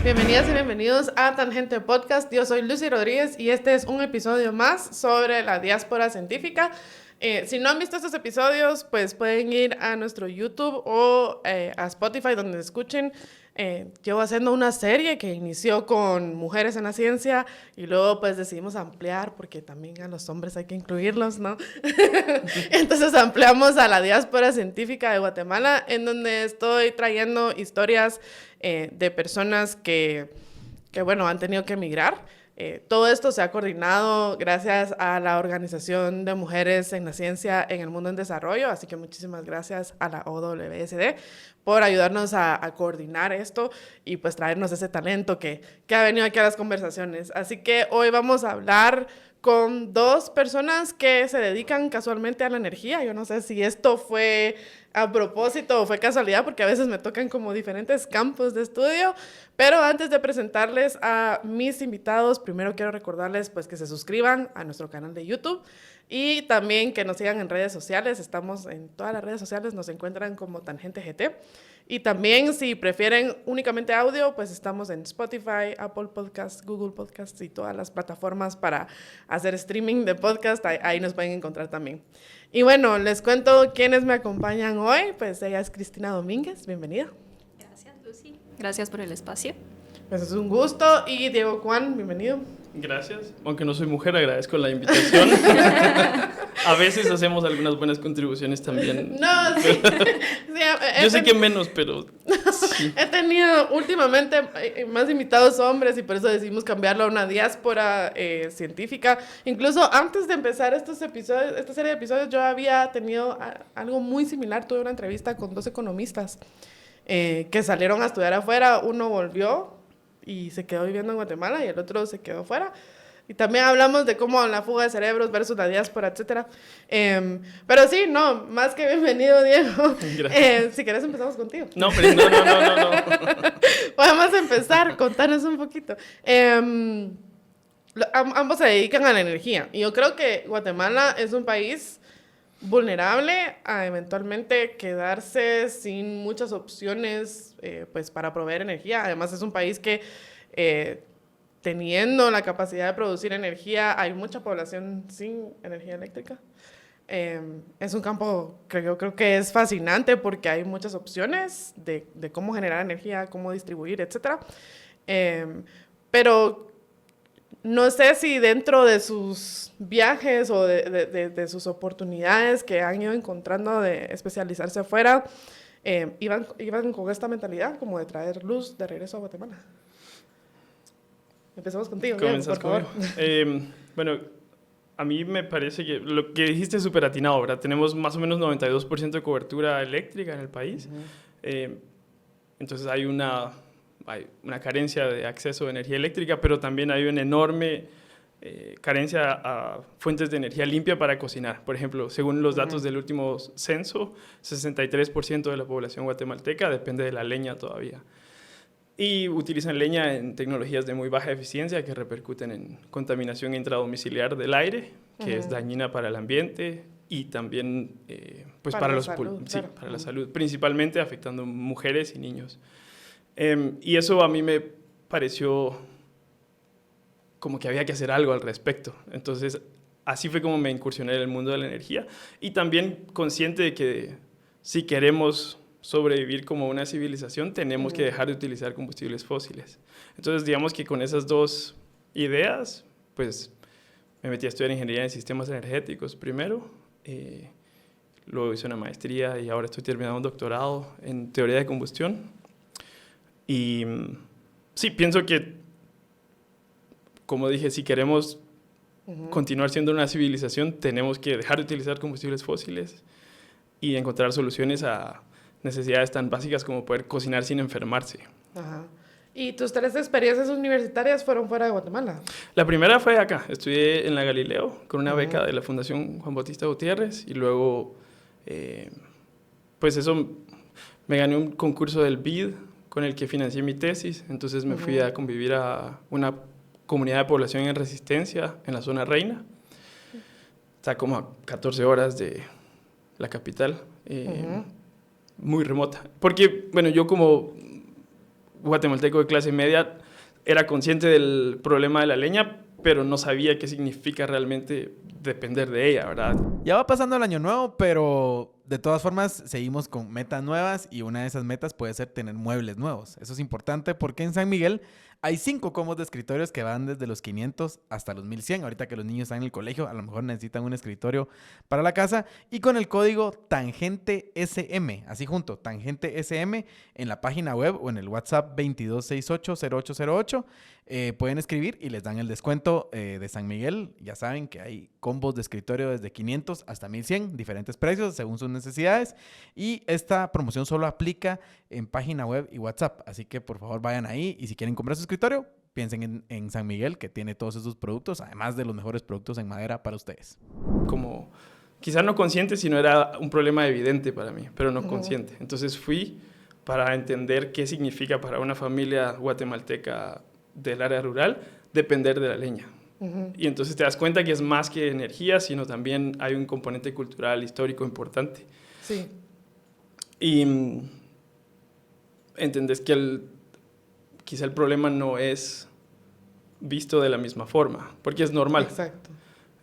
Bienvenidas y bienvenidos a Tangente Podcast. Yo soy Lucy Rodríguez y este es un episodio más sobre la diáspora científica. Si no han visto estos episodios, pues pueden ir a nuestro YouTube o a Spotify donde escuchen. Llevo haciendo una serie que inició con mujeres en la ciencia y luego pues decidimos ampliar porque también a los hombres hay que incluirlos, ¿no? Entonces ampliamos a la diáspora científica de Guatemala, en donde estoy trayendo historias de personas que bueno, han tenido que emigrar. Todo esto se ha coordinado gracias a la Organización de Mujeres en la Ciencia en el Mundo en Desarrollo, así que muchísimas gracias a la OWSD por ayudarnos a coordinar esto y pues traernos ese talento que ha venido aquí a las conversaciones. Así que hoy vamos a hablar con dos personas que se dedican casualmente a la energía. Yo no sé si esto fue a propósito o fue casualidad, porque a veces me tocan como diferentes campos de estudio. Pero antes de presentarles a mis invitados, primero quiero recordarles pues que se suscriban a nuestro canal de YouTube y también que nos sigan en redes sociales. Estamos en todas las redes sociales, nos encuentran como Tangente GT. Y también, si prefieren únicamente audio, pues estamos en Spotify, Apple Podcasts, Google Podcasts y todas las plataformas para hacer streaming de podcast. Ahí nos pueden encontrar también. Y bueno, les cuento quiénes me acompañan hoy. Pues ella es Cristina Domínguez. Bienvenida. Gracias, Lucy. Gracias por el espacio. Pues es un gusto. Y Diego Juan, bienvenido. Gracias. Aunque no soy mujer, agradezco la invitación. A veces hacemos algunas buenas contribuciones también. No, sí. Yo sé que menos, pero sí. He tenido últimamente más invitados hombres y por eso decidimos cambiarlo a una diáspora científica. Incluso antes de empezar esta serie de episodios, yo había tenido algo muy similar. Tuve una entrevista con 2 economistas que salieron a estudiar afuera. Uno volvió y se quedó viviendo en Guatemala y el otro se quedó fuera. Y también hablamos de cómo la fuga de cerebros versus la diáspora, etc. Pero sí, no, más que bienvenido, Diego. Si querés empezamos contigo. No, pero no. Podemos empezar, contanos un poquito. Ambos se dedican a la energía. Y yo creo que Guatemala es un país vulnerable a eventualmente quedarse sin muchas opciones pues para proveer energía. Además es un país que teniendo la capacidad de producir energía, hay mucha población sin energía eléctrica. Es un campo que yo creo que es fascinante porque hay muchas opciones de cómo generar energía, cómo distribuir, etc. Pero no sé si dentro de sus viajes o de sus oportunidades que han ido encontrando de especializarse afuera, iban con esta mentalidad como de traer luz de regreso a Guatemala. Empezamos contigo, Diego, por favor. Bueno, a mí me parece que lo que dijiste es súper atinado, ¿verdad? Tenemos más o menos 92% de cobertura eléctrica en el país. Entonces hay una carencia de acceso a energía eléctrica, pero también hay una enorme carencia a fuentes de energía limpia para cocinar. Por ejemplo, según los datos del último censo, 63% de la población guatemalteca depende de la leña todavía. Y utilizan leña en tecnologías de muy baja eficiencia que repercuten en contaminación intradomiciliar del aire, que es dañina para el ambiente y también pues para los salud, claro. Sí, para la salud, principalmente afectando mujeres y niños. Y eso a mí me pareció como que había que hacer algo al respecto. Entonces, así fue como me incursioné en el mundo de la energía y también consciente de que si queremos sobrevivir como una civilización, tenemos que dejar de utilizar combustibles fósiles. Entonces, digamos que con esas dos ideas, pues me metí a estudiar ingeniería en sistemas energéticos primero, luego hice una maestría y ahora estoy terminando un doctorado en teoría de combustión. Y sí, pienso que, como dije, si queremos continuar siendo una civilización, tenemos que dejar de utilizar combustibles fósiles y encontrar soluciones a necesidades tan básicas como poder cocinar sin enfermarse. Ajá. ¿Y tus 3 experiencias universitarias fueron fuera de Guatemala? La primera fue acá. Estudié en la Galileo con una beca de la Fundación Juan Bautista Gutiérrez y luego, pues eso, me gané un concurso del BID con el que financié mi tesis. Entonces me fui a convivir a una comunidad de población en resistencia en la zona Reina. Está como a 14 horas de la capital, muy remota. Porque, bueno, yo como guatemalteco de clase media era consciente del problema de la leña, pero no sabía qué significa realmente depender de ella, ¿verdad? Ya va pasando el año nuevo, pero de todas formas seguimos con metas nuevas y una de esas metas puede ser tener muebles nuevos. Eso es importante porque en San Miguel hay 5 combos de escritorios que van desde los 500 hasta los 1100. Ahorita que los niños están en el colegio, a lo mejor necesitan un escritorio para la casa. Y con el código Tangente SM, así junto, Tangente SM, en la página web o en el WhatsApp 22680808, pueden escribir y les dan el descuento de San Miguel. Ya saben que hay combos de escritorio desde 500 hasta 1100, diferentes precios según sus necesidades. Y esta promoción solo aplica en página web y WhatsApp. Así que por favor vayan ahí y si quieren comprar su escritorio, piensen en San Miguel, que tiene todos esos productos, además de los mejores productos en madera para ustedes. Como quizás no consciente, sino era un problema evidente para mí, pero no consciente. Entonces fui para entender qué significa para una familia guatemalteca del área rural depender de la leña. Y entonces te das cuenta que es más que energía, sino también hay un componente cultural, histórico importante. Sí. Y entendés que quizá el problema no es visto de la misma forma, porque es normal. Exacto.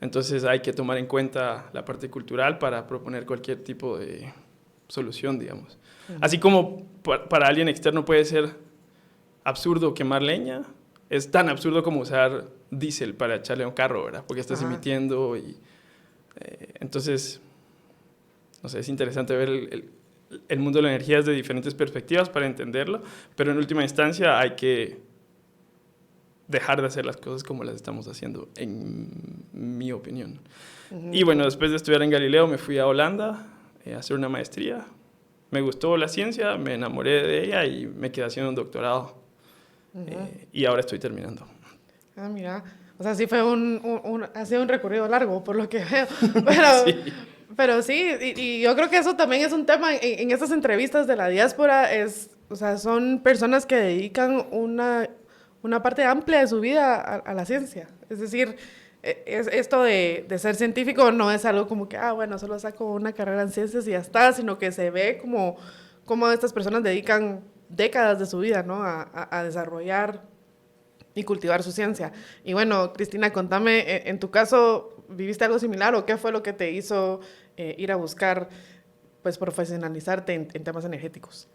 Entonces hay que tomar en cuenta la parte cultural para proponer cualquier tipo de solución, digamos. Así como para alguien externo puede ser absurdo quemar leña, es tan absurdo como usar diésel para echarle a un carro, ¿verdad? Porque estás emitiendo y... entonces, no sé, es interesante ver el mundo de la energía desde diferentes perspectivas para entenderlo, pero en última instancia hay que dejar de hacer las cosas como las estamos haciendo, en mi opinión. Y bueno, después de estudiar en Galileo me fui a Holanda a hacer una maestría. Me gustó la ciencia, me enamoré de ella y me quedé haciendo un doctorado. Y ahora estoy terminando. Ah, mira. O sea, sí fue ha sido un recorrido largo, por lo que veo. Pero sí, pero sí y yo creo que eso también es un tema en estas entrevistas de la diáspora. O sea, son personas que dedican una parte amplia de su vida a la ciencia. Es decir, esto de ser científico no es algo como que, bueno, solo saco una carrera en ciencias y ya está, sino que se ve como estas personas dedican décadas de su vida, ¿no? a desarrollar y cultivar su ciencia. Y bueno, Cristina, contame, en tu caso, ¿viviste algo similar o qué fue lo que te hizo ir a buscar, pues, profesionalizarte en temas energéticos?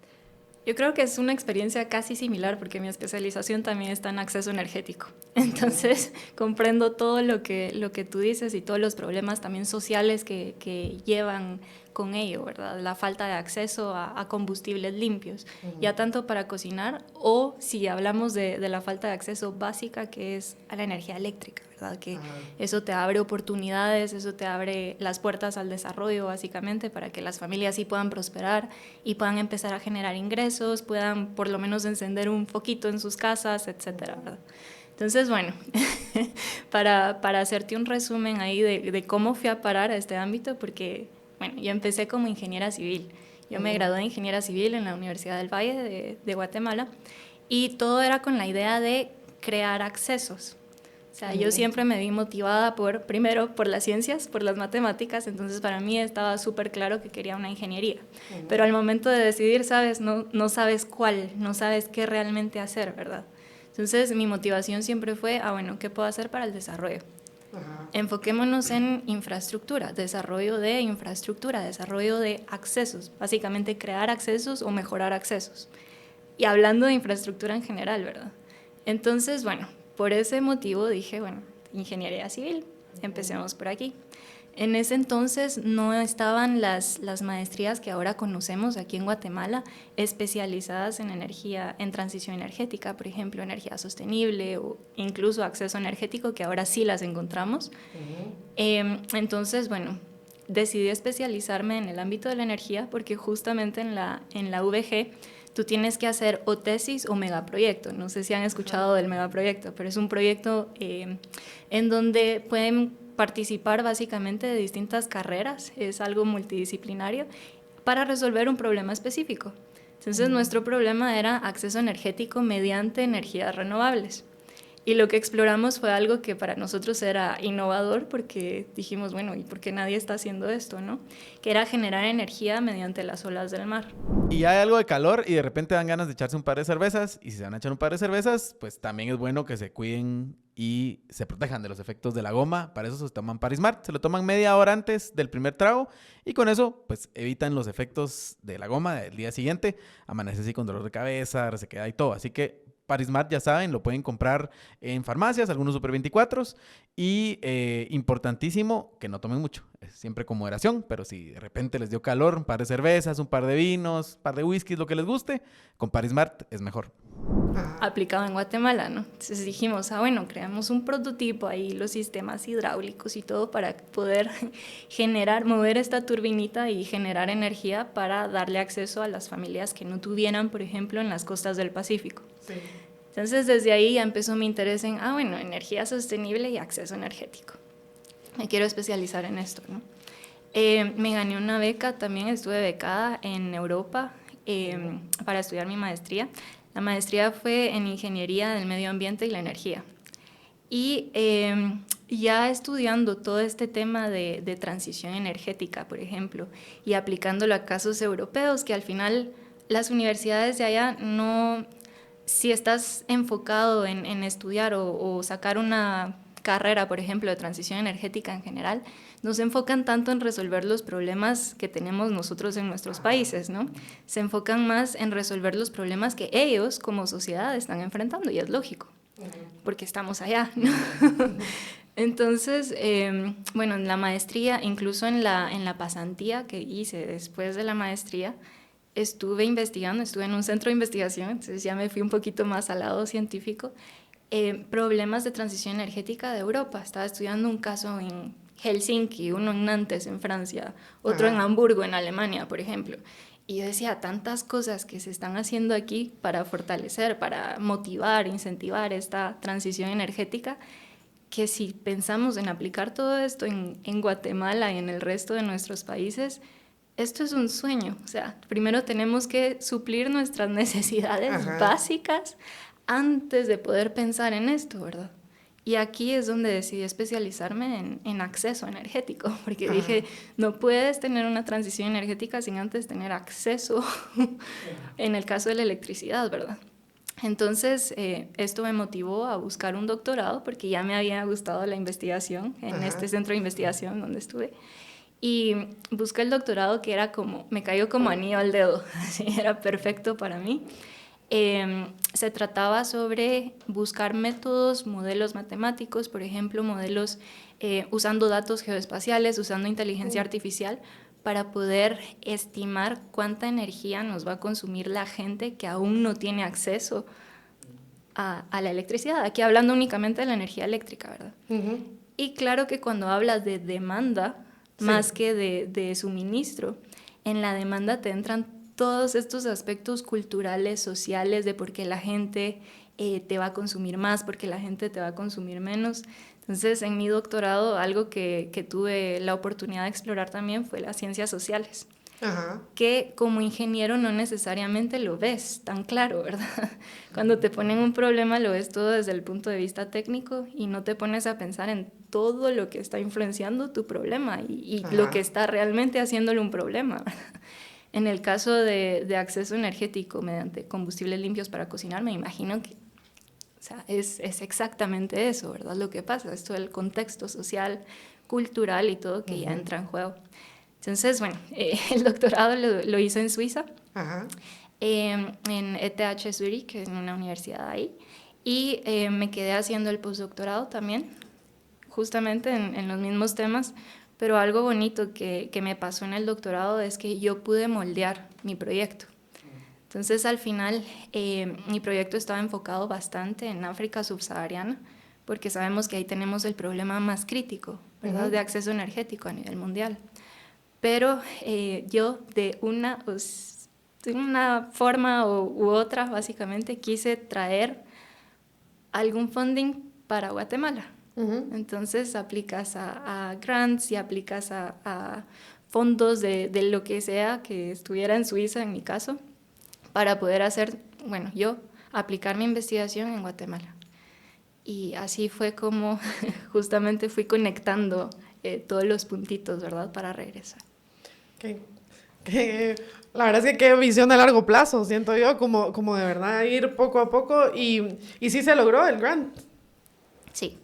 Yo creo que es una experiencia casi similar porque mi especialización también está en acceso energético. Entonces, comprendo todo lo que tú dices y todos los problemas también sociales que llevan con ello, ¿verdad? La falta de acceso a combustibles limpios, ya tanto para cocinar o si hablamos de la falta de acceso básica que es a la energía eléctrica, ¿verdad? Que eso te abre oportunidades, eso te abre las puertas al desarrollo básicamente para que las familias sí puedan prosperar y puedan empezar a generar ingresos, puedan por lo menos encender un foquito en sus casas, etcétera, ¿verdad? Entonces, bueno, para hacerte un resumen ahí de cómo fui a parar a este ámbito, porque, bueno, yo empecé como ingeniera civil. Yo me gradué de ingeniera civil en la Universidad del Valle de Guatemala y todo era con la idea de crear accesos. O sea, yo siempre me vi motivada primero por las ciencias, por las matemáticas, entonces para mí estaba súper claro que quería una ingeniería. Pero al momento de decidir, ¿sabes? No sabes cuál, no sabes qué realmente hacer, ¿verdad? Entonces mi motivación siempre fue, bueno, ¿qué puedo hacer para el desarrollo? Enfoquémonos en infraestructura, desarrollo de infraestructura, desarrollo de accesos, básicamente crear accesos o mejorar accesos. Y hablando de infraestructura en general, ¿verdad? Entonces, bueno, por ese motivo dije, bueno, ingeniería civil, empecemos por aquí. En ese entonces no estaban las maestrías que ahora conocemos aquí en Guatemala especializadas en energía, en transición energética, por ejemplo, energía sostenible o incluso acceso energético, que ahora sí las encontramos. Entonces, bueno, decidí especializarme en el ámbito de la energía porque justamente en la VG tú tienes que hacer o tesis o megaproyecto. No sé si han escuchado del megaproyecto, pero es un proyecto en donde pueden participar básicamente de distintas carreras, es algo multidisciplinario, para resolver un problema específico. Entonces, nuestro problema era acceso energético mediante energías renovables. Y lo que exploramos fue algo que para nosotros era innovador porque dijimos, bueno, ¿y por qué nadie está haciendo esto, no? Que era generar energía mediante las olas del mar. Y hay algo de calor y de repente dan ganas de echarse un par de cervezas. Y si se van a echar un par de cervezas, pues también es bueno que se cuiden y se protejan de los efectos de la goma. Para eso se toman Paris Mart. Se lo toman media hora antes del primer trago y con eso pues evitan los efectos de la goma del día siguiente. Amanece así con dolor de cabeza, resequedad y todo. Así que Paris Mart, ya saben, lo pueden comprar en farmacias, algunos Super 24 y importantísimo que no tomen mucho, siempre con moderación, pero si de repente les dio calor, un par de cervezas, un par de vinos, un par de whiskies, lo que les guste, con Paris Mart es mejor. Aplicado en Guatemala, ¿no? Entonces dijimos, bueno, creamos un prototipo ahí, los sistemas hidráulicos y todo para poder mover esta turbinita y generar energía para darle acceso a las familias que no tuvieran, por ejemplo, en las costas del Pacífico. Sí. Entonces desde ahí ya empezó mi interés en, energía sostenible y acceso energético. Me quiero especializar en esto, ¿no? Me gané una beca, también estuve becada en Europa para estudiar mi maestría. La maestría fue en Ingeniería del Medio Ambiente y la Energía. Y ya estudiando todo este tema de transición energética, por ejemplo, y aplicándolo a casos europeos, que al final las universidades de allá no, si estás enfocado en estudiar o sacar una carrera, por ejemplo, de transición energética en general, no se enfocan tanto en resolver los problemas que tenemos nosotros en nuestros países, ¿no? Se enfocan más en resolver los problemas que ellos como sociedad están enfrentando, y es lógico, porque estamos allá, ¿no? Entonces, en la maestría, incluso en la pasantía que hice después de la maestría, estuve investigando, estuve en un centro de investigación, entonces ya me fui un poquito más al lado científico, problemas de transición energética de Europa. Estaba estudiando un caso en Helsinki, uno en Nantes, en Francia, otro en Hamburgo, en Alemania, por ejemplo. Y yo decía, tantas cosas que se están haciendo aquí para fortalecer, para motivar, incentivar esta transición energética, que si pensamos en aplicar todo esto en Guatemala y en el resto de nuestros países, esto es un sueño. O sea, primero tenemos que suplir nuestras necesidades básicas antes de poder pensar en esto, ¿verdad? Y aquí es donde decidí especializarme en acceso energético, porque dije, no puedes tener una transición energética sin antes tener acceso, en el caso de la electricidad, ¿verdad? Entonces, esto me motivó a buscar un doctorado, porque ya me había gustado la investigación en este centro de investigación donde estuve. Y busqué el doctorado que era me cayó como anillo al dedo, así, era perfecto para mí. Se trataba sobre buscar métodos, modelos matemáticos, por ejemplo, modelos usando datos geoespaciales, usando inteligencia artificial, para poder estimar cuánta energía nos va a consumir la gente que aún no tiene acceso a la electricidad. Aquí hablando únicamente de la energía eléctrica, ¿verdad? Y claro que cuando hablas de demanda, más que de suministro, en la demanda te entran todos estos aspectos culturales, sociales, de por qué la gente te va a consumir más, por qué la gente te va a consumir menos. Entonces, en mi doctorado, algo que tuve la oportunidad de explorar también fue las ciencias sociales, que como ingeniero no necesariamente lo ves tan claro, ¿verdad? Cuando te ponen un problema lo ves todo desde el punto de vista técnico y no te pones a pensar en todo lo que está influenciando tu problema y lo que está realmente haciéndole un problema, ¿verdad? En el caso de acceso energético mediante combustibles limpios para cocinar, me imagino que es exactamente eso, ¿verdad? Lo que pasa, esto del contexto social, cultural y todo que ya entra en juego. Entonces, el doctorado lo hice en Suiza, en ETH Zurich, que es una universidad ahí, y me quedé haciendo el postdoctorado también, justamente en los mismos temas. Pero algo bonito que me pasó en el doctorado es que yo pude moldear mi proyecto. Entonces, al final, mi proyecto estaba enfocado bastante en África subsahariana, porque sabemos que ahí tenemos el problema más crítico, ¿verdad? De acceso energético a nivel mundial. Pero yo, de una forma u otra, básicamente, quise traer algún funding para Guatemala. Entonces aplicas a grants y aplicas a fondos de lo que sea que estuviera en Suiza, en mi caso, para poder hacer, yo aplicar mi investigación en Guatemala. Y así fue como justamente fui conectando todos los puntitos, ¿verdad? Para regresar. La verdad es que qué visión a largo plazo, siento yo, como de verdad ir poco a poco y sí se logró el grant. Sí.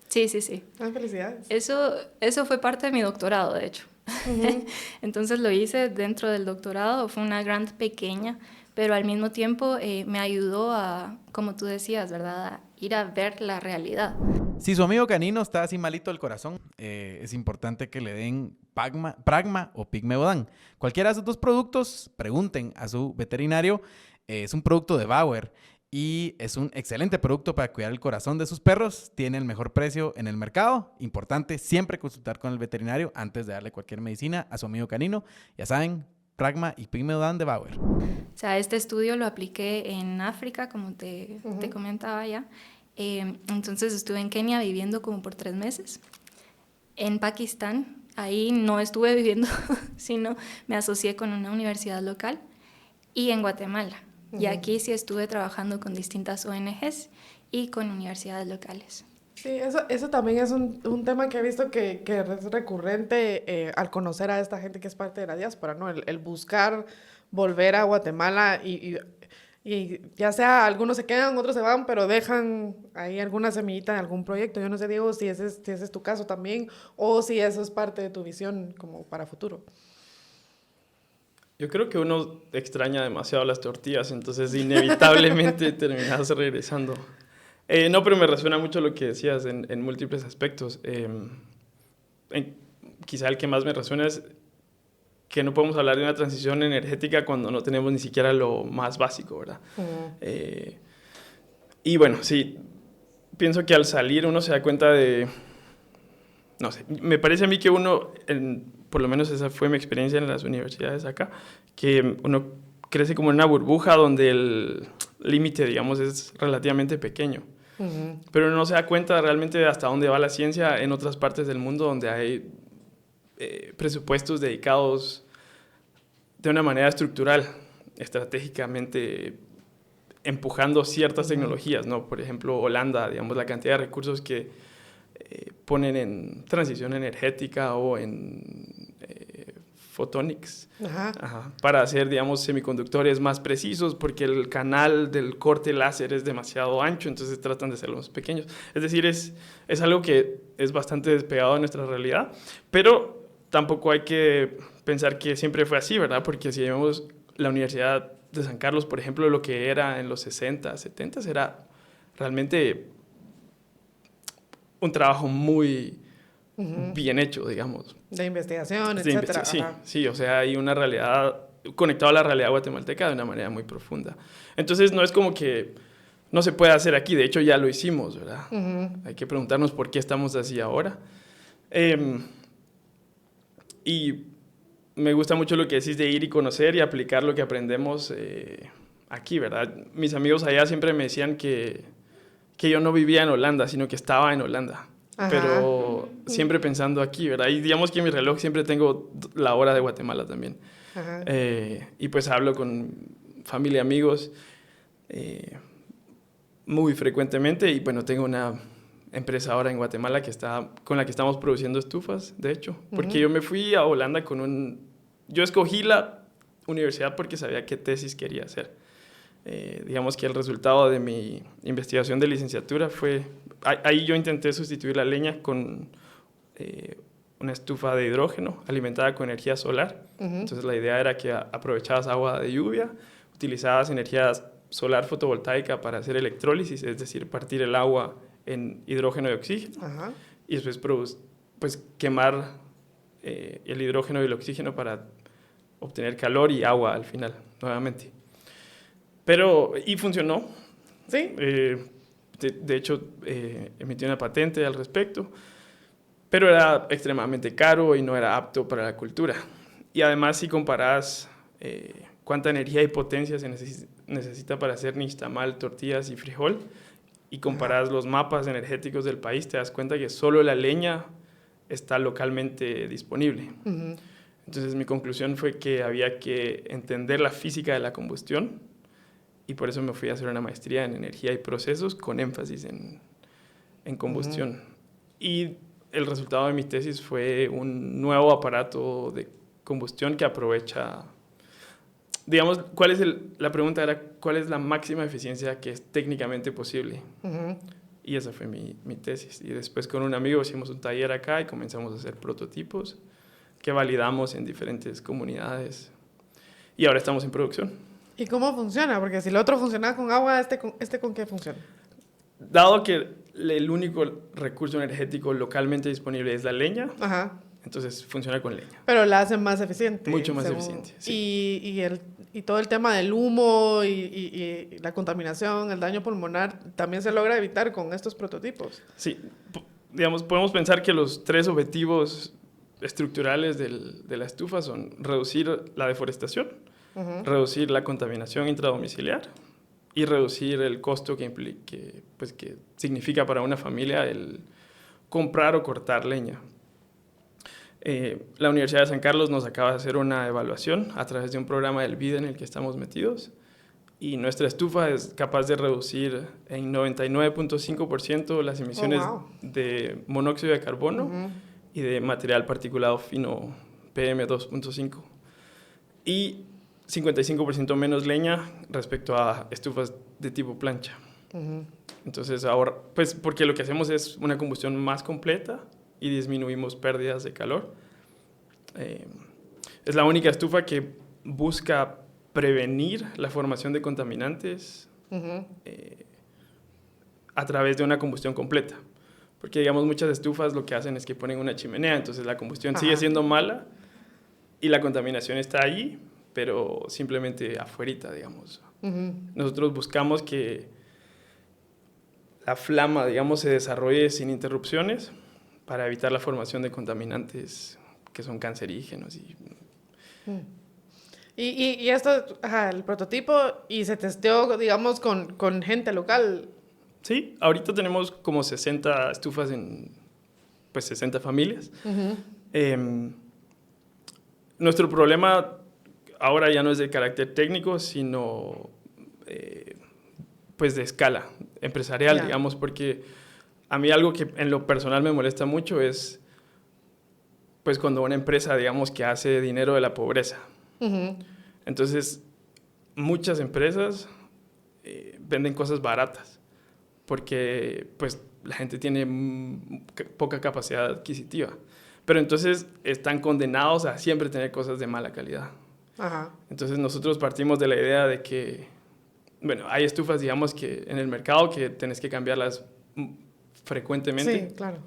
Felicidades. Eso fue parte de mi doctorado, de hecho. Uh-huh. Entonces lo hice dentro del doctorado, fue una grant pequeña, pero al mismo tiempo me ayudó a, como tú decías, ¿verdad? A ir a ver la realidad. Si su amigo canino está así malito del corazón, es importante que le den Pragma o Pigmeodan. Cualquiera de esos dos productos, pregunten a su veterinario. Es un producto de Bauer y es un excelente producto para cuidar el corazón de sus perros. Tiene el mejor precio en el mercado. Importante siempre consultar con el veterinario antes de darle cualquier medicina a su amigo canino. Ya saben, Pragma y Pigmeodan de Bauer. O sea, este estudio lo apliqué en África, como te comentaba ya. Entonces estuve en Kenia viviendo como por 3 meses. En Pakistán, ahí no estuve viviendo, sino me asocié con una universidad local. Y en Guatemala. Y aquí sí estuve trabajando con distintas ONGs y con universidades locales. Sí, eso también es un tema que he visto que es recurrente al conocer a esta gente que es parte de la diáspora, ¿no? El buscar volver a Guatemala y ya sea algunos se quedan, otros se van, pero dejan ahí alguna semillita en algún proyecto. Yo no sé, Diego, si ese es tu caso también o si eso es parte de tu visión como para futuro. Yo creo que uno extraña demasiado las tortillas, entonces inevitablemente terminas regresando. No, pero me resuena mucho lo que decías en múltiples aspectos. Quizá el que más me resuena es que no podemos hablar de una transición energética cuando no tenemos ni siquiera lo más básico, ¿verdad? Y bueno, sí, pienso que al salir uno se da cuenta de... No sé, me parece a mí que uno, por lo menos esa fue mi experiencia en las universidades acá, que uno crece como en una burbuja donde el límite, digamos, es relativamente pequeño. Pero uno no se da cuenta realmente de hasta dónde va la ciencia en otras partes del mundo donde hay presupuestos dedicados de una manera estructural, estratégicamente empujando ciertas tecnologías, ¿no? Por ejemplo, Holanda, digamos, la cantidad de recursos que ponen en transición energética o en photonics para hacer, digamos, semiconductores más precisos porque el canal del corte láser es demasiado ancho, entonces tratan de hacerlos pequeños. Es decir, es algo que es bastante despegado de nuestra realidad, pero tampoco hay que pensar que siempre fue así, ¿verdad? Porque si vemos la Universidad de San Carlos, por ejemplo, lo que era en los 60, 70 era realmente un trabajo muy bien hecho, digamos. De investigación, etcétera. Sí, o sea, hay una realidad conectada a la realidad guatemalteca de una manera muy profunda. Entonces, no es como que no se puede hacer aquí, de hecho ya lo hicimos, ¿verdad? Hay que preguntarnos por qué estamos así ahora. Y me gusta mucho lo que decís de ir y conocer y aplicar lo que aprendemos aquí, ¿verdad? Mis amigos allá siempre me decían que yo no vivía en Holanda, sino que estaba en Holanda. Pero siempre pensando aquí, ¿verdad? Y digamos que en mi reloj siempre tengo la hora de Guatemala también. Y pues hablo con familia, amigos muy frecuentemente. Y bueno, tengo una empresa ahora en Guatemala con la que estamos produciendo estufas, de hecho. Porque yo me fui a Holanda yo escogí la universidad porque sabía qué tesis quería hacer. Digamos que el resultado de mi investigación de licenciatura fue... Ahí yo intenté sustituir la leña con una estufa de hidrógeno alimentada con energía solar. Entonces la idea era que aprovechabas agua de lluvia, utilizabas energía solar fotovoltaica para hacer electrólisis, es decir, partir el agua en hidrógeno y oxígeno. Y después pues, quemar el hidrógeno y el oxígeno para obtener calor y agua al final, nuevamente. Y funcionó. ¿Sí? De hecho, emití una patente al respecto, pero era extremadamente caro y no era apto para la cultura. Y además, si comparas cuánta energía y potencia se necesita para hacer nixtamal, tortillas y frijol, y comparas los mapas energéticos del país, te das cuenta que solo la leña está localmente disponible. Entonces, mi conclusión fue que había que entender la física de la combustión, y por eso me fui a hacer una maestría en energía y procesos con énfasis en en combustión. Y el resultado de mi tesis fue un nuevo aparato de combustión que aprovecha, digamos, la pregunta era, ¿cuál es la máxima eficiencia que es técnicamente posible? Y esa fue mi tesis. Y después con un amigo hicimos un taller acá y comenzamos a hacer prototipos que validamos en diferentes comunidades. Y ahora estamos en producción. ¿Y cómo funciona? Porque si el otro funciona con agua, ¿este con qué funciona? Dado que el único recurso energético localmente disponible es la leña, Ajá. entonces funciona con leña. Pero la hacen más eficiente. Mucho más eficiente, sí. Y todo el tema del humo y la contaminación, el daño pulmonar, también se logra evitar con estos prototipos. Sí, digamos, podemos pensar que los 3 objetivos estructurales de la estufa son reducir la deforestación, reducir la contaminación intradomiciliar y reducir el costo que significa para una familia el comprar o cortar leña. La Universidad de San Carlos nos acaba de hacer una evaluación a través de un programa del BID en el que estamos metidos y nuestra estufa es capaz de reducir en 99.5% las emisiones de monóxido de carbono y de material particulado fino PM2.5 y 55% menos leña respecto a estufas de tipo plancha. Entonces ahora, pues porque lo que hacemos es una combustión más completa y disminuimos pérdidas de calor. Es la única estufa que busca prevenir la formación de contaminantes a través de una combustión completa. Porque, digamos, muchas estufas lo que hacen es que ponen una chimenea, entonces la combustión sigue siendo mala y la contaminación está ahí, pero simplemente afuerita, digamos. Nosotros buscamos que la flama, digamos, se desarrolle sin interrupciones para evitar la formación de contaminantes que son cancerígenos. Y esto, el prototipo, y se testeó, digamos, con gente local. Sí, ahorita tenemos como 60 estufas en 60 familias. Nuestro problema ahora ya no es de carácter técnico, sino de escala empresarial, digamos, porque a mí algo que en lo personal me molesta mucho es pues cuando una empresa, digamos, que hace dinero de la pobreza. Entonces, muchas empresas venden cosas baratas porque pues la gente tiene poca capacidad adquisitiva. Pero entonces están condenados a siempre tener cosas de mala calidad. Entonces nosotros partimos de la idea de que, bueno, hay estufas, digamos, que en el mercado que tenés que cambiarlas frecuentemente. Sí, claro.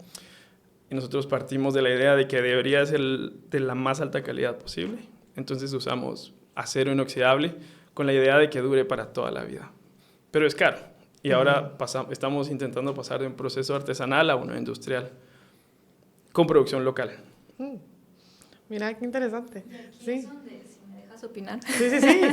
Y nosotros partimos de la idea de que debería ser de la más alta calidad posible. Entonces usamos acero inoxidable con la idea de que dure para toda la vida. Pero es caro. Y ahora estamos intentando pasar de un proceso artesanal a uno industrial con producción local. Mira, qué interesante. Sí. Si me dejas opinar. Sí,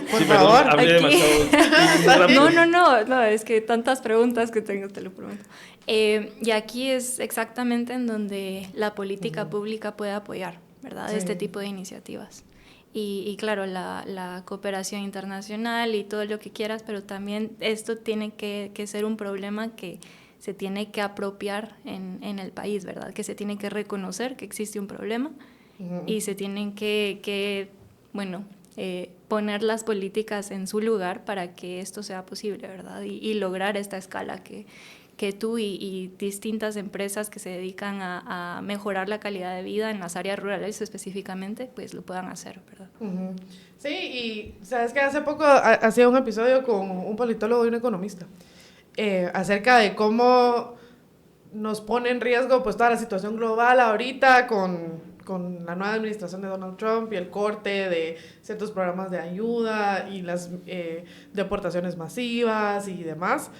por favor. Hablé demasiado. No, es que tantas preguntas que tengo, te lo prometo. Y aquí es exactamente en donde la política pública puede apoyar, ¿verdad? Este tipo de iniciativas. Y claro, la cooperación internacional y todo lo que quieras, pero también esto tiene que ser un problema que se tiene que apropiar en el país, ¿verdad? Que se tiene que reconocer que existe un problema y se tienen que poner las políticas en su lugar para que esto sea posible, ¿verdad? Y lograr esta escala que tú y distintas empresas que se dedican a mejorar la calidad de vida en las áreas rurales específicamente, pues lo puedan hacer, ¿verdad? Sí, y sabes que hace poco hacía un episodio con un politólogo y un economista acerca de cómo nos pone en riesgo pues toda la situación global ahorita con la nueva administración de Donald Trump y el corte de ciertos programas de ayuda y las deportaciones masivas y demás.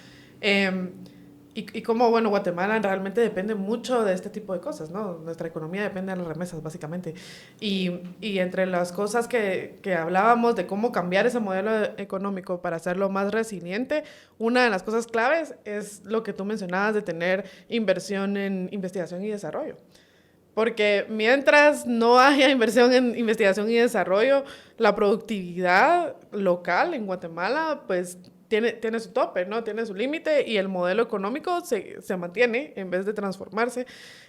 Y como, bueno, Guatemala realmente depende mucho de este tipo de cosas, ¿no? Nuestra economía depende de las remesas, básicamente. Y entre las cosas que hablábamos de cómo cambiar ese modelo económico para hacerlo más resiliente, una de las cosas claves es lo que tú mencionabas de tener inversión en investigación y desarrollo. Porque mientras no haya inversión en investigación y desarrollo, la productividad local en Guatemala, pues tiene su tope, ¿no? Tiene su límite y el modelo económico se mantiene en vez de transformarse.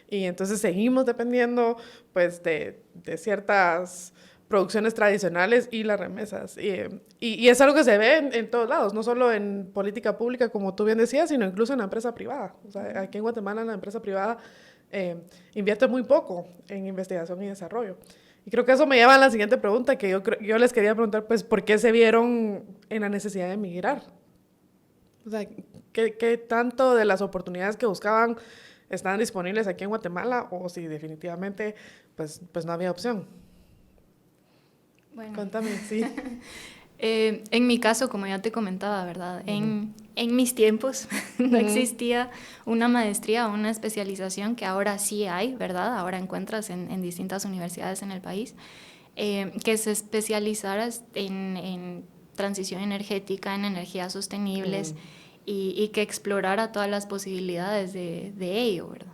Y entonces seguimos dependiendo, pues, de ciertas producciones tradicionales y las remesas. Y es algo que se ve en todos lados, no solo en política pública, como tú bien decías, sino incluso en la empresa privada. O sea, aquí en Guatemala la empresa privada invierte muy poco en investigación y desarrollo. Y creo que eso me lleva a la siguiente pregunta, que yo les quería preguntar, pues, ¿por qué se vieron en la necesidad de emigrar? O sea, ¿qué tanto de las oportunidades que buscaban estaban disponibles aquí en Guatemala o si definitivamente, pues no había opción? Bueno. Cuéntame, sí. En mi caso, como ya te comentaba, ¿verdad? En mis tiempos no existía una maestría o una especialización que ahora sí hay, ¿verdad? Ahora encuentras en distintas universidades en el país, que se especializara en transición energética, en energías sostenibles y que explorara todas las posibilidades de ello, ¿verdad?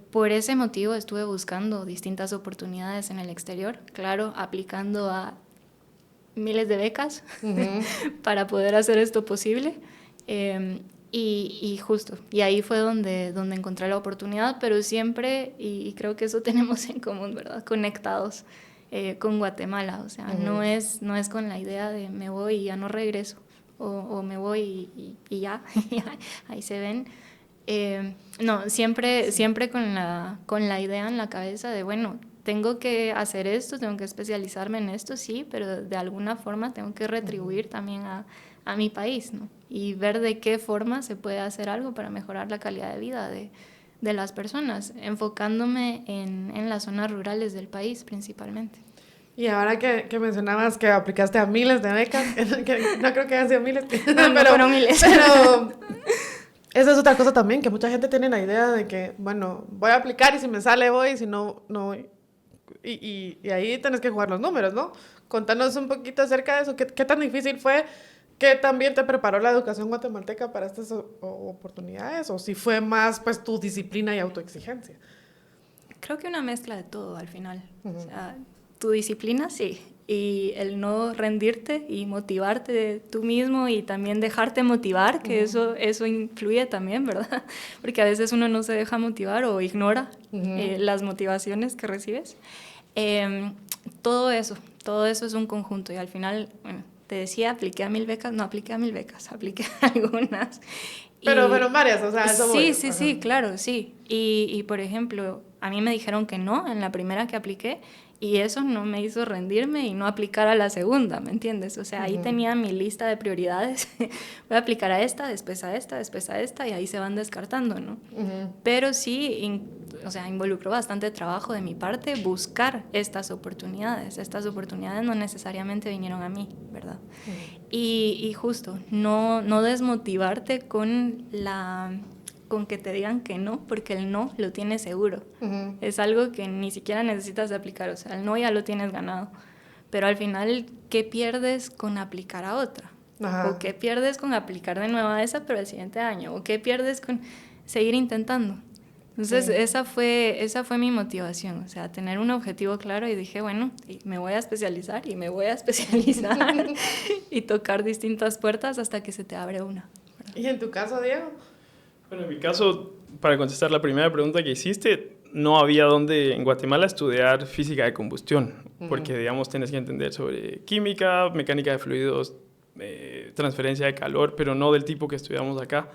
Por ese motivo estuve buscando distintas oportunidades en el exterior, claro, aplicando a miles de becas para poder hacer esto posible. Y justo, y ahí fue donde encontré la oportunidad, pero siempre, y creo que eso tenemos en común, ¿verdad? Conectados con Guatemala, o sea, no es con la idea de me voy y ya no regreso, o me voy y ya, ahí se ven. No, siempre con la idea en la cabeza de, bueno, tengo que hacer esto, tengo que especializarme en esto, sí, pero de alguna forma tengo que retribuir también a mi país, ¿no? Y ver de qué forma se puede hacer algo para mejorar la calidad de vida de las personas, enfocándome en las zonas rurales del país principalmente. Y ahora que mencionabas que aplicaste a miles de becas, que no creo que hayan sido miles, No, pero fueron miles. Pero esa es otra cosa también, que mucha gente tiene la idea de que, bueno, voy a aplicar y si me sale voy, si no, no voy. Y ahí tenés que jugar los números, ¿no? Contanos un poquito acerca de eso. ¿Qué tan difícil fue? ¿Qué también te preparó la educación guatemalteca para estas oportunidades? ¿O si fue más, pues, tu disciplina y autoexigencia? Creo que una mezcla de todo al final. O sea, tu disciplina, sí, y el no rendirte y motivarte tú mismo y también dejarte motivar, que eso influye también, ¿verdad? Porque a veces uno no se deja motivar o ignora las motivaciones que recibes. Todo eso es un conjunto y al final, bueno, te decía, apliqué a 1000 becas, no apliqué a 1000 becas, apliqué a algunas. Pero varias, o sea, eso voy. Sí, claro, sí. Y por ejemplo, a mí me dijeron que no en la primera que apliqué y eso no me hizo rendirme y no aplicar a la segunda, ¿me entiendes? O sea, ahí tenía mi lista de prioridades. Voy a aplicar a esta, después a esta, después a esta y ahí se van descartando, ¿no? Pero sí, o sea, involucró bastante trabajo de mi parte buscar estas oportunidades. Estas oportunidades no necesariamente vinieron a mí, ¿verdad? Y justo, no desmotivarte con que te digan que no, porque el no lo tienes seguro. Es algo que ni siquiera necesitas de aplicar, o sea, el no ya lo tienes ganado. Pero al final, ¿qué pierdes con aplicar a otra? ¿O qué pierdes con aplicar de nuevo a esa, pero el siguiente año? ¿O qué pierdes con seguir intentando? Entonces, esa fue mi motivación, o sea, tener un objetivo claro y dije, bueno, me voy a especializar y me voy a especializar y tocar distintas puertas hasta que se te abre una. ¿Y en tu caso, Diego? Bueno, en mi caso, para contestar la primera pregunta que hiciste, no había donde en Guatemala estudiar física de combustión, porque, digamos, tienes que entender sobre química, mecánica de fluidos, transferencia de calor, pero no del tipo que estudiamos acá.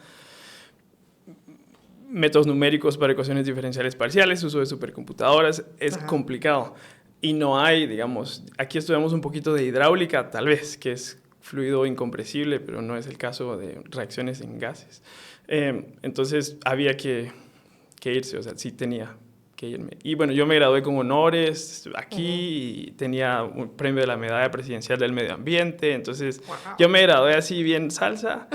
Métodos numéricos para ecuaciones diferenciales parciales, uso de supercomputadoras, es complicado. Y no hay, digamos, aquí estudiamos un poquito de hidráulica, tal vez, que es fluido incompresible, pero no es el caso de reacciones en gases. Entonces había que irse, o sea, sí tenía que irme. Y bueno, yo me gradué con honores aquí y tenía un premio de la Medalla Presidencial del Medio Ambiente, entonces yo me gradué así bien salsa.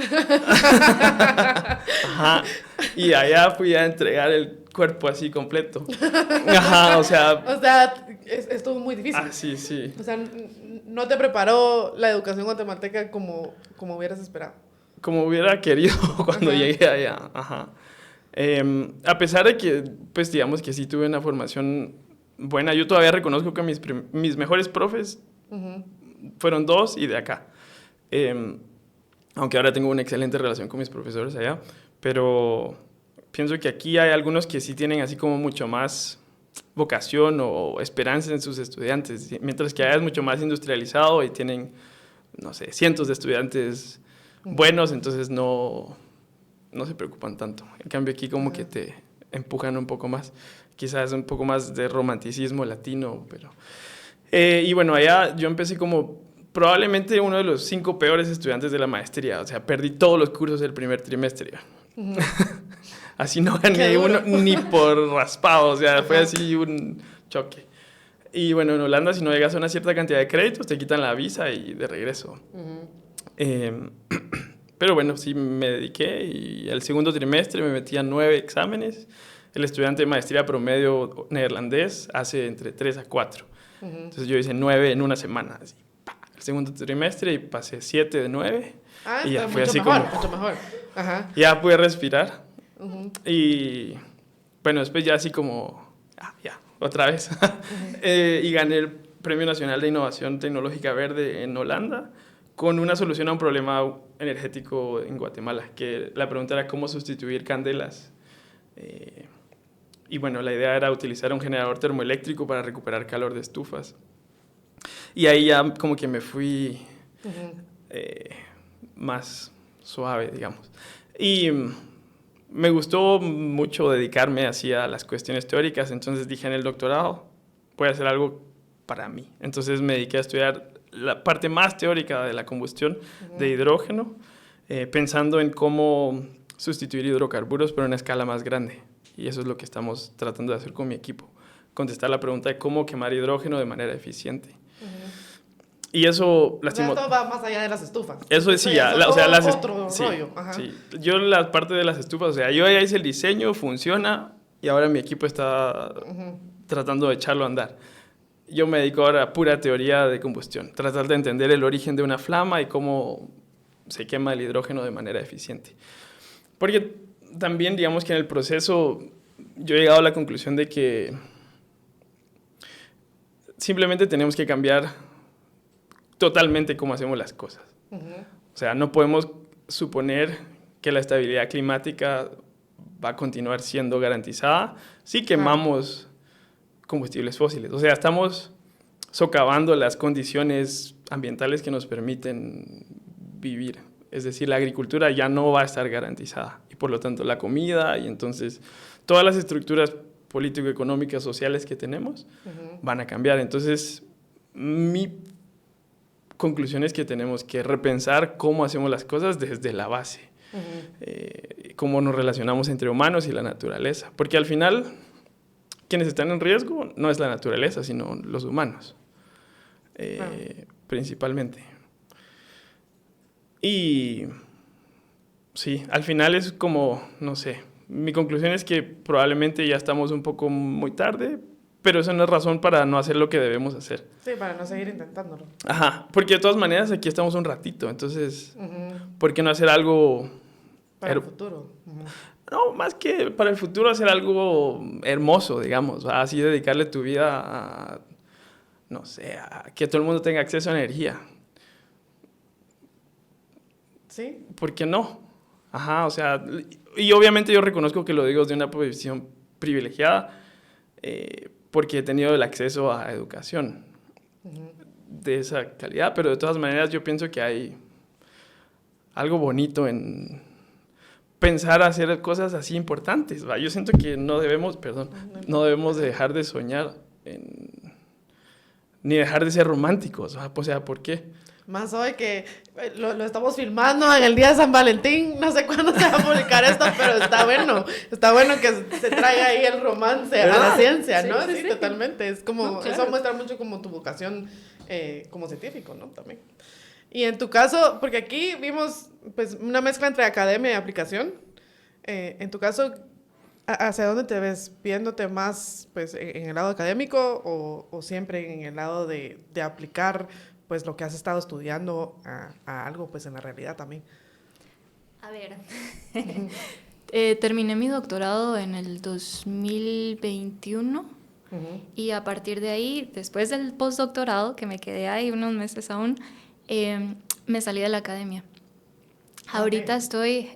Ajá. Y allá fui a entregar el cuerpo así completo. Ajá, o sea, estuvo muy difícil. Sí. O sea, no te preparó la educación guatemalteca como hubieras esperado. Como hubiera querido cuando llegué allá. Ajá. A pesar de que, pues digamos que sí tuve una formación buena, yo todavía reconozco que mis mejores profes fueron 2 y de acá. aunque ahora tengo una excelente relación con mis profesores allá, pero pienso que aquí hay algunos que sí tienen así como mucho más vocación o esperanza en sus estudiantes, mientras que allá es mucho más industrializado y tienen, no sé, cientos de estudiantes buenos, entonces no se preocupan tanto. En cambio aquí como que te empujan un poco más, quizás un poco más de romanticismo latino, pero... y bueno, allá yo empecé como probablemente uno de los 5 peores estudiantes de la maestría, o sea, perdí todos los cursos del primer trimestre. Así no gané uno ni por raspado, o sea, fue así un choque. Y bueno, en Holanda si no llegas a una cierta cantidad de créditos te quitan la visa y de regreso. Pero bueno, sí me dediqué y el segundo trimestre me metí a 9 exámenes. El estudiante de maestría promedio neerlandés hace entre 3 a 4. Entonces yo hice 9 en una semana, así, el segundo trimestre y pasé 7 de 9. Y ya fue así mejor, como... mucho mejor. Ajá. Ya pude respirar. Y bueno, después ya así como... ya, otra vez. Y gané el Premio Nacional de Innovación Tecnológica Verde en Holanda con una solución a un problema energético en Guatemala, que la pregunta era cómo sustituir candelas. Y bueno, la idea era utilizar un generador termoeléctrico para recuperar calor de estufas. Y ahí ya como que me fui más suave, digamos. Y me gustó mucho dedicarme así a las cuestiones teóricas, entonces dije en el doctorado, voy a hacer algo para mí. Entonces me dediqué a estudiar la parte más teórica de la combustión de hidrógeno, pensando en cómo sustituir hidrocarburos, pero en una escala más grande. Y eso es lo que estamos tratando de hacer con mi equipo, contestar la pregunta de cómo quemar hidrógeno de manera eficiente. Y eso... O sea, esto va más allá de las estufas. Eso sí, ya, otro sí, rollo. Ajá. Sí. Yo la parte de las estufas, o sea, yo ya hice el diseño, funciona, y ahora mi equipo está tratando de echarlo a andar. Yo me dedico ahora a pura teoría de combustión, tratar de entender el origen de una flama y cómo se quema el hidrógeno de manera eficiente. Porque también, digamos que en el proceso, yo he llegado a la conclusión de que simplemente tenemos que cambiar totalmente cómo hacemos las cosas. O sea, no podemos suponer que la estabilidad climática va a continuar siendo garantizada si quemamos combustibles fósiles. O sea, estamos socavando las condiciones ambientales que nos permiten vivir. Es decir, la agricultura ya no va a estar garantizada y por lo tanto la comida y entonces todas las estructuras político-económicas, sociales que tenemos van a cambiar. Entonces, mi conclusión es que tenemos que repensar cómo hacemos las cosas desde la base, cómo nos relacionamos entre humanos y la naturaleza, porque al final quienes están en riesgo no es la naturaleza, sino los humanos, principalmente. Y sí, al final es como, no sé, mi conclusión es que probablemente ya estamos un poco muy tarde, pero eso no es razón para no hacer lo que debemos hacer. Sí, para no seguir intentándolo. Ajá, porque de todas maneras aquí estamos un ratito, entonces, ¿por qué no hacer algo... Para el futuro. No, más que para el futuro hacer algo hermoso, digamos, así dedicarle tu vida a, no sé, a que todo el mundo tenga acceso a energía. ¿Sí? ¿Por qué no? Ajá, o sea, y obviamente yo reconozco que lo digo de una posición privilegiada, porque he tenido el acceso a educación de esa calidad, pero de todas maneras yo pienso que hay algo bonito en pensar hacer cosas así importantes, ¿va? Yo siento que no debemos dejar de soñar ni dejar de ser románticos, ¿va? O sea, ¿por qué? Más hoy que lo estamos filmando en el día de San Valentín, no sé cuándo se va a publicar esto, pero está bueno que se traiga ahí el romance a la ciencia, ¿no? Sí, totalmente, es como, no, claro. Eso muestra mucho como tu vocación como científico, ¿no? También. Y en tu caso, porque aquí vimos pues una mezcla entre academia y aplicación, en tu caso, ¿hacia dónde te ves? ¿Viéndote más pues en el lado académico o siempre en el lado de aplicar pues lo que has estado estudiando a algo pues en la realidad también? A ver, terminé mi doctorado en el 2021 y a partir de ahí, después del postdoctorado, que me quedé ahí unos meses aún, me salí de la academia. Ahorita estoy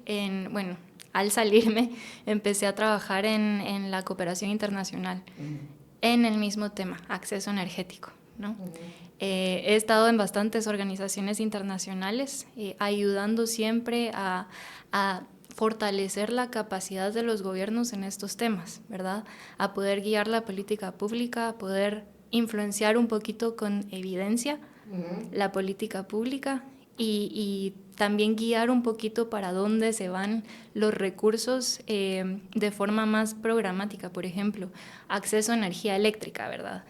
bueno, al salirme empecé a trabajar en la cooperación internacional, en el mismo tema, acceso energético, ¿no? He estado en bastantes organizaciones internacionales, ayudando siempre a fortalecer la capacidad de los gobiernos en estos temas, ¿verdad? A poder guiar la política pública, a poder influenciar un poquito con evidencia la política pública y también guiar un poquito para dónde se van los recursos de forma más programática. Por ejemplo, acceso a energía eléctrica, ¿verdad?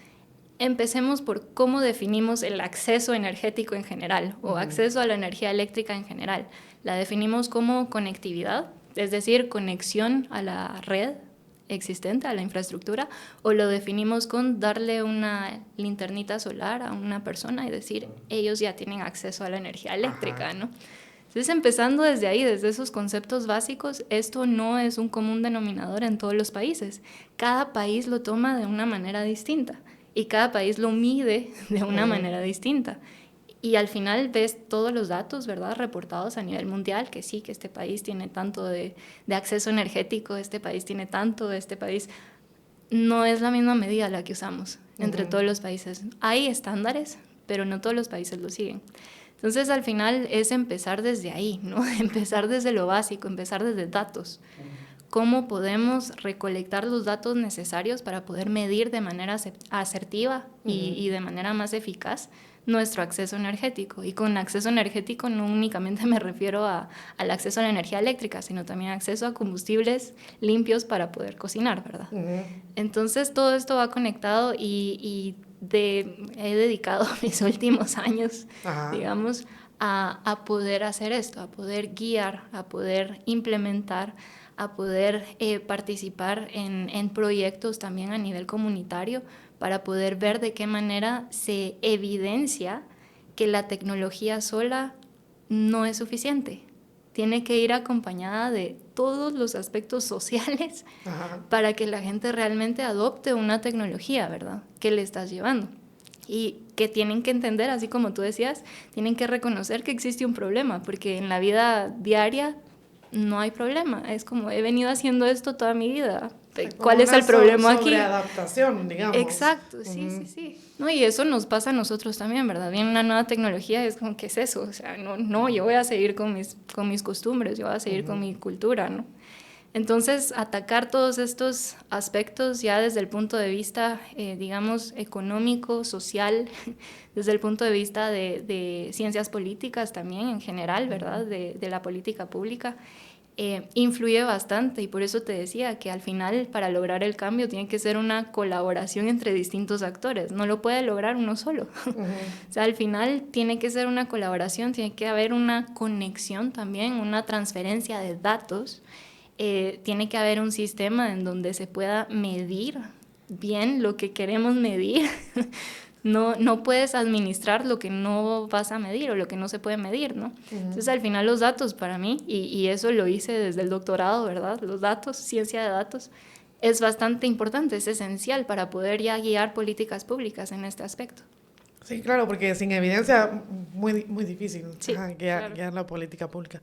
Empecemos por cómo definimos el acceso energético en general o acceso a la energía eléctrica en general. La definimos como conectividad, es decir, conexión a la red existente, a la infraestructura, o lo definimos con darle una linternita solar a una persona y decir, ellos ya tienen acceso a la energía eléctrica, ¿no? Entonces, empezando desde ahí, desde esos conceptos básicos, esto no es un común denominador en todos los países. Cada país lo toma de una manera distinta y cada país lo mide de una manera distinta. Y al final ves todos los datos, ¿verdad?, reportados a nivel mundial, que sí, que este país tiene tanto de acceso energético, este país tiene tanto, este país... No es la misma medida la que usamos entre todos los países. Hay estándares, pero no todos los países lo siguen. Entonces, al final es empezar desde ahí, ¿no? Empezar desde lo básico, empezar desde datos. ¿Cómo podemos recolectar los datos necesarios para poder medir de manera asertiva y de manera más eficaz nuestro acceso energético? Y con acceso energético no únicamente me refiero al acceso a la energía eléctrica, sino también acceso a combustibles limpios para poder cocinar, ¿verdad? Entonces, todo esto va conectado y he dedicado mis últimos años, digamos, a poder hacer esto, a poder guiar, a poder implementar, a poder participar en proyectos también a nivel comunitario para poder ver de qué manera se evidencia que la tecnología sola no es suficiente. Tiene que ir acompañada de todos los aspectos sociales para que la gente realmente adopte una tecnología, ¿verdad?, que le estás llevando. Y que tienen que entender, así como tú decías, tienen que reconocer que existe un problema, porque en la vida diaria no hay problema. Es como, he venido haciendo esto toda mi vida. ¿Cuál es el problema aquí? Sobreadaptación, digamos. Exacto, sí. No, y eso nos pasa a nosotros también, ¿verdad? Viene una nueva tecnología, es como, ¿qué es eso? O sea, no, yo voy a seguir con mis costumbres, yo voy a seguir con mi cultura, ¿no? Entonces, atacar todos estos aspectos ya desde el punto de vista, digamos, económico, social, desde el punto de vista de ciencias políticas también en general, ¿verdad?, de la política pública, influye bastante, y por eso te decía que al final, para lograr el cambio, tiene que ser una colaboración entre distintos actores, no lo puede lograr uno solo. O sea, al final tiene que ser una colaboración, tiene que haber una conexión también, una transferencia de datos. Tiene que haber un sistema en donde se pueda medir bien lo que queremos medir. No puedes administrar lo que no vas a medir o lo que no se puede medir, ¿no? Entonces, al final, los datos para mí, y eso lo hice desde el doctorado, ¿verdad? Los datos, ciencia de datos, es bastante importante, es esencial para poder ya guiar políticas públicas en este aspecto. Sí, claro, porque sin evidencia muy, muy difícil guiar la política pública.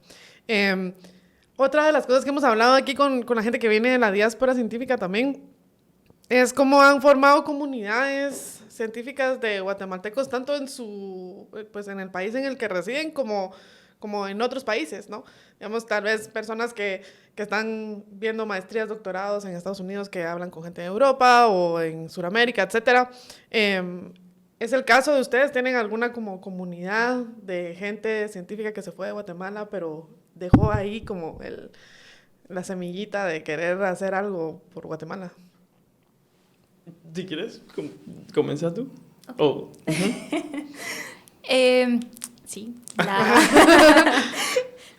Otra de las cosas que hemos hablado aquí con la gente que viene de la diáspora científica también es cómo han formado comunidades científicas de guatemaltecos tanto en el país en el que residen como en otros países, ¿no? Digamos, tal vez personas que están viendo maestrías, doctorados en Estados Unidos que hablan con gente de Europa o en Sudamérica, etcétera. ¿Es el caso de ustedes? ¿Tienen alguna como comunidad de gente científica que se fue de Guatemala pero dejó ahí como la semillita de querer hacer algo por Guatemala? Si quieres, comienza tú. Okay. Sí,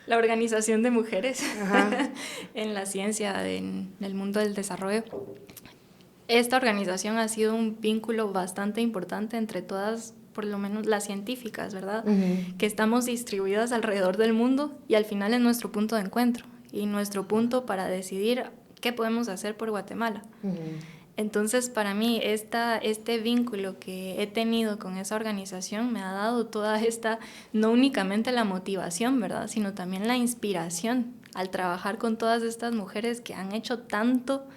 la Organización de Mujeres en la ciencia, en el mundo del desarrollo. Esta organización ha sido un vínculo bastante importante entre todas, por lo menos las científicas, ¿verdad? Que estamos distribuidas alrededor del mundo y al final es nuestro punto de encuentro y nuestro punto para decidir qué podemos hacer por Guatemala. Entonces, para mí, este vínculo que he tenido con esa organización me ha dado toda esta, no únicamente la motivación, ¿verdad? Sino también la inspiración al trabajar con todas estas mujeres que han hecho tanto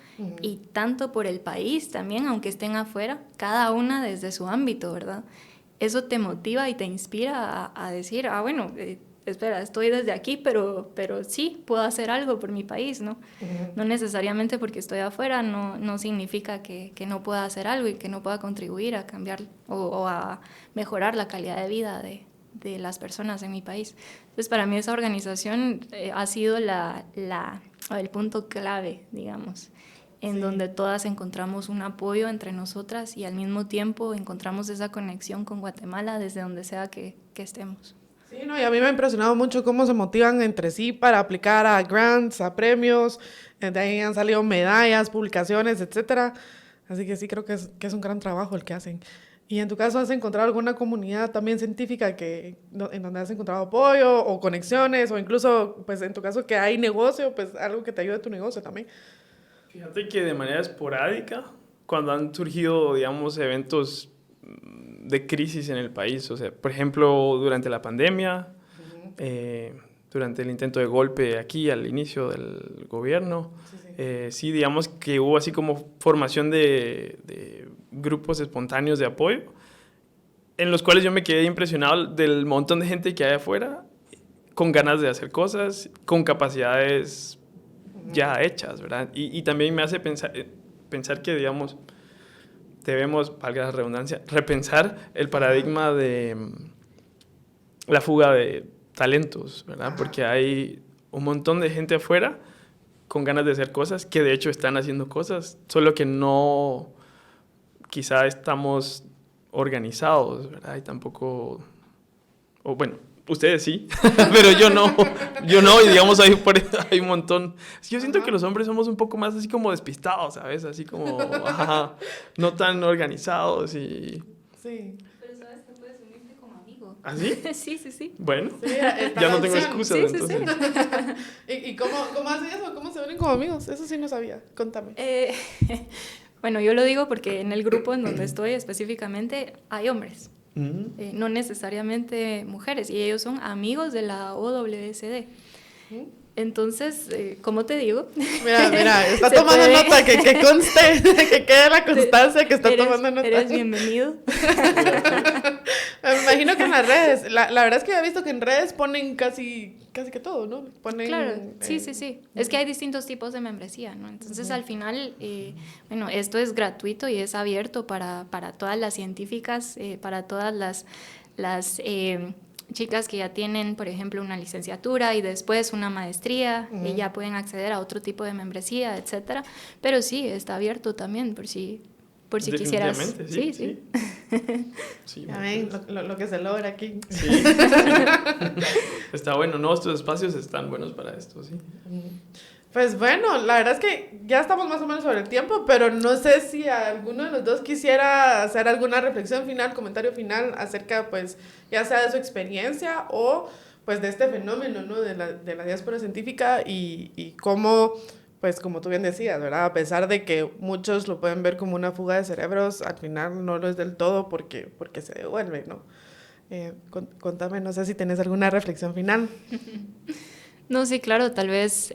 y tanto por el país también, aunque estén afuera, cada una desde su ámbito, ¿verdad? Eso te motiva y te inspira a decir, bueno, espera, estoy desde aquí, pero sí, puedo hacer algo por mi país, ¿no? No necesariamente porque estoy afuera, no significa que no pueda hacer algo y que no pueda contribuir a cambiar o a mejorar la calidad de vida de las personas en mi país. Entonces, para mí esa organización ha sido el punto clave, digamos, en donde todas encontramos un apoyo entre nosotras y al mismo tiempo encontramos esa conexión con Guatemala desde donde sea que estemos. Sí, no, y a mí me ha impresionado mucho cómo se motivan entre sí para aplicar a grants, a premios, de ahí han salido medallas, publicaciones, etcétera. Así que sí creo que es un gran trabajo el que hacen. Y en tu caso, ¿has encontrado alguna comunidad también científica en donde has encontrado apoyo o conexiones o incluso, pues en tu caso que hay negocio, pues algo que te ayude a tu negocio también? Fíjate que de manera esporádica, cuando han surgido, digamos, eventos de crisis en el país, o sea, por ejemplo, durante la pandemia, durante el intento de golpe aquí al inicio del gobierno, sí, digamos que hubo así como formación de grupos espontáneos de apoyo, en los cuales yo me quedé impresionado del montón de gente que hay afuera, con ganas de hacer cosas, con capacidades ya hechas, ¿verdad? Y también me hace pensar que, digamos, debemos, valga la redundancia, repensar el paradigma de la fuga de talentos, ¿verdad? Porque hay un montón de gente afuera con ganas de hacer cosas, que de hecho están haciendo cosas, solo que no, quizá estamos organizados, ¿verdad? Y tampoco, o bueno, ustedes sí, pero yo no, y digamos hay un montón. Yo siento que los hombres somos un poco más así como despistados, ¿sabes? Así como, no tan organizados y... Sí. Pero sabes que puedes unirte como amigo. ¿Ah, sí? Sí. Bueno, Sí, ya no tengo excusas, entonces. ¿Y cómo hacen eso? ¿Cómo se unen como amigos? Eso sí no sabía. Contame. Bueno, yo lo digo porque en el grupo en donde estoy específicamente hay hombres. No necesariamente mujeres, y ellos son amigos de la OWSD. Entonces, como te digo... Mira, está tomando nota, que conste, que quede la constancia que está tomando nota. Eres bienvenido. Me imagino que en las redes, la verdad es que he visto que en redes ponen casi que todo, ¿no? Ponen, claro, sí. Es que hay distintos tipos de membresía, ¿no? Entonces, al final, bueno, esto es gratuito y es abierto para todas las científicas, para todas las chicas que ya tienen, por ejemplo, una licenciatura y después una maestría, y ya pueden acceder a otro tipo de membresía, etcétera. Pero sí, está abierto también por si quisieras. Sí. Ya ven lo que se logra aquí. Sí. Está bueno, ¿no? Estos espacios están buenos para esto, sí. Pues bueno, la verdad es que ya estamos más o menos sobre el tiempo, pero no sé si alguno de los dos quisiera hacer alguna reflexión final, comentario final acerca, pues, ya sea de su experiencia o, pues, de este fenómeno, ¿no? De la diáspora científica y cómo, pues, como tú bien decías, ¿verdad? A pesar de que muchos lo pueden ver como una fuga de cerebros, al final no lo es del todo porque se devuelve, ¿no? Contame, no sé si tenés alguna reflexión final. No, sí, claro, tal vez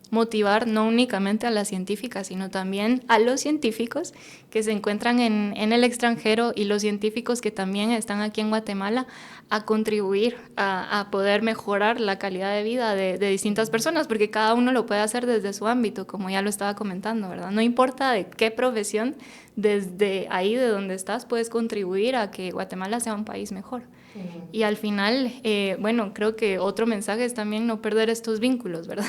motivar no únicamente a las científicas, sino también a los científicos que se encuentran en el extranjero y los científicos que también están aquí en Guatemala a contribuir a poder mejorar la calidad de vida de distintas personas, porque cada uno lo puede hacer desde su ámbito, como ya lo estaba comentando, ¿verdad? No importa de qué profesión, desde ahí de donde estás puedes contribuir a que Guatemala sea un país mejor. Y al final, bueno, creo que otro mensaje es también no perder estos vínculos, ¿verdad?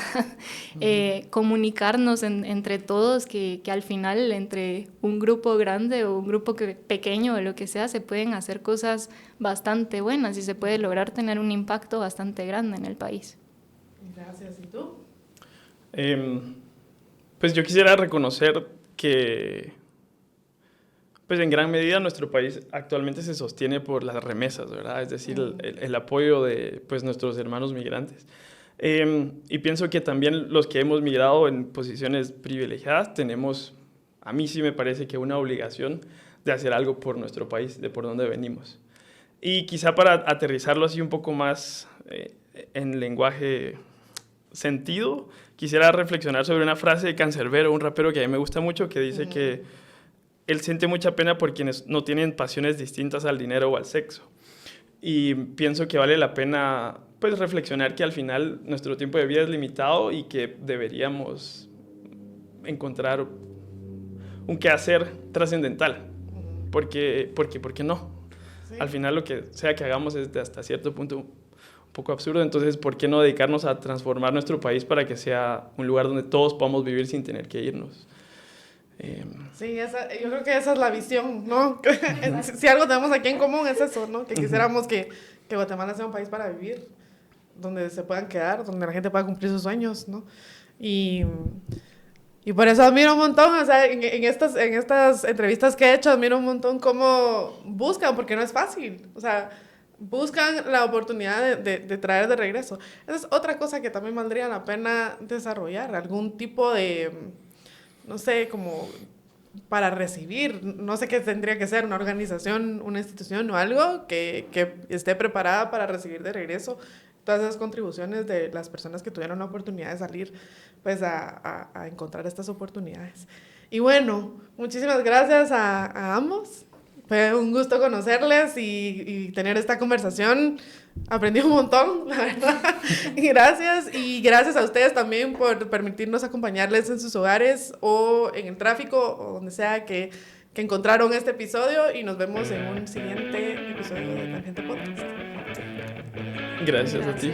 Comunicarnos entre todos, que al final entre un grupo grande o un grupo pequeño o lo que sea, se pueden hacer cosas bastante buenas y se puede lograr tener un impacto bastante grande en el país. Gracias. ¿Y tú? Pues yo quisiera reconocer que pues en gran medida nuestro país actualmente se sostiene por las remesas, ¿verdad? Es decir, el apoyo de pues, nuestros hermanos migrantes. Y pienso que también los que hemos migrado en posiciones privilegiadas tenemos a mí sí me parece que una obligación de hacer algo por nuestro país, de por dónde venimos. Y quizá para aterrizarlo así un poco más en lenguaje sentido, quisiera reflexionar sobre una frase de Canserbero, un rapero que a mí me gusta mucho, que dice que él siente mucha pena por quienes no tienen pasiones distintas al dinero o al sexo. Y pienso que vale la pena pues, reflexionar que al final nuestro tiempo de vida es limitado y que deberíamos encontrar un quehacer trascendental. ¿Por qué no? Sí. Al final lo que sea que hagamos es hasta cierto punto un poco absurdo, entonces ¿por qué no dedicarnos a transformar nuestro país para que sea un lugar donde todos podamos vivir sin tener que irnos? Sí, yo creo que esa es la visión, ¿no? Si algo tenemos aquí en común es eso, ¿no? Que quisiéramos que Guatemala sea un país para vivir, donde se puedan quedar, donde la gente pueda cumplir sus sueños, ¿no? Y por eso admiro un montón, o sea, en estas entrevistas que he hecho, admiro un montón cómo buscan, porque no es fácil, o sea, buscan la oportunidad de traer de regreso. Esa es otra cosa que también valdría la pena desarrollar, algún tipo de, no sé, como para recibir, no sé qué tendría que ser, una organización, una institución o algo que esté preparada para recibir de regreso todas esas contribuciones de las personas que tuvieron la oportunidad de salir pues a encontrar estas oportunidades. Y bueno, muchísimas gracias a ambos. Fue un gusto conocerles y tener esta conversación. Aprendí un montón, la verdad. Gracias. Y gracias a ustedes también por permitirnos acompañarles en sus hogares o en el tráfico o donde sea que encontraron este episodio. Y nos vemos en un siguiente episodio de Tangente Podcast. Gracias a ti.